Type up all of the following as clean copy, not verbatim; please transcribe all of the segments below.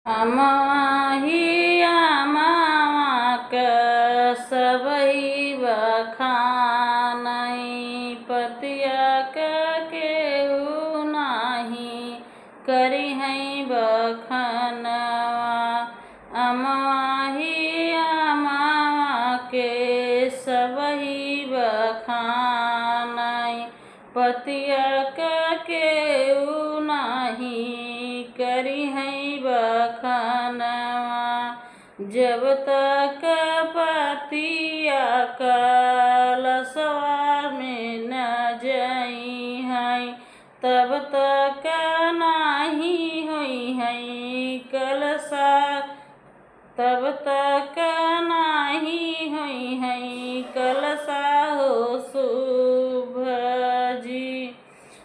अमहिया मामाक सबई बखानई पतिया केहू नाही करिहई बखनवा। अमहिया मामाके सबई बखानई पतिया केहू नाही करिहई बखनवा। जब तक पतिया कलशवा में न जइहई तब तक नाही होइहई कलशा, तब तक नाही होइहई कलशा हो शुभ जी।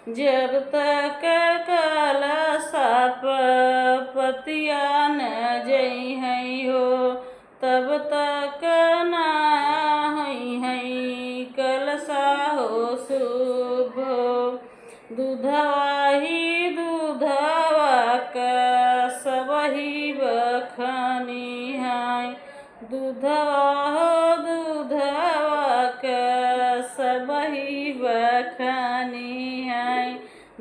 जब तक कलशा पतिया न जइहई हो तब तक ना होइहई कलशा हो शुभ। दूधवा ही दूधवा का सबही बखनी है, दूधवा हो दूधवा का सबही बखनी है।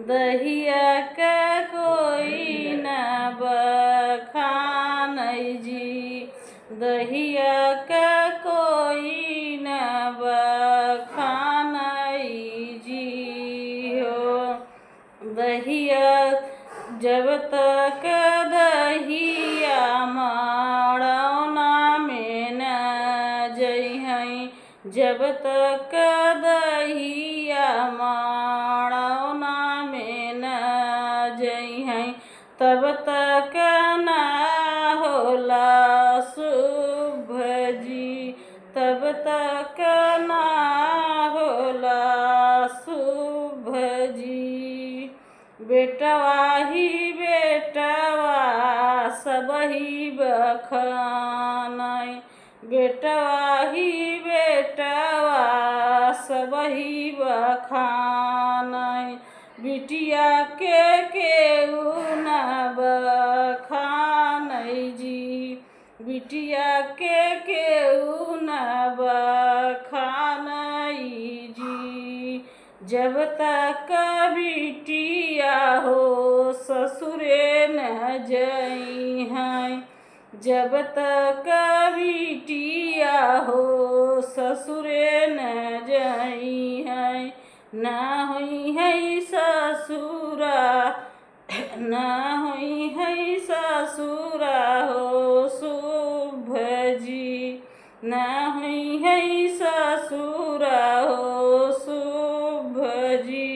दहिया का कोई न बखानई जी, दहिया का कोई न बखानई जी हो। दहिया जब तक दहिया मड़ौना में न जइहई, जब तक दहिया मड़ौना में न जइहई तब तक ना होला शुभ जी, तब तक ना होला शुभ जी। बेटवा ही बेटवा सबही बखानई, बेटवा ही बेटवा सबही बखानई। बिटिया के केहू न बखानई जी, बिटिया के केहू न बखानई जी। जब तक बिटिया हो ससुरे न जइहई, जब तक बिटिया हो ससुरे न जइहई ना होइहई ससुरा, ना होइहई ससुरा हो शुभ जी, ना होइहई ससुरा हो शुभ जी।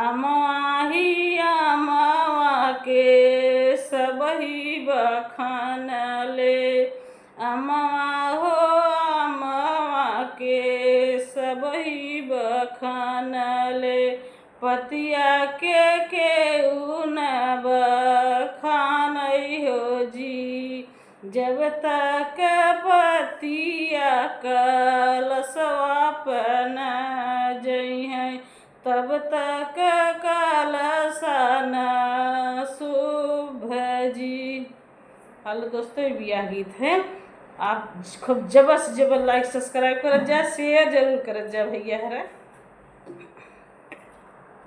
अमही अमवा के सबही बखानले, अमवा हो अमवा के सबही बखानले पतिया के केहू न बखानई हो जी। जब तक पतिया कलशवा पर न जइहई तब तक कलशा न शुभ जी। हेलो दोस्तों, ये बियाह गीत है। आप खूब जबर से जबर लाइक सब्सक्राइब कर जा, शेयर जरूर कर जा भैया है।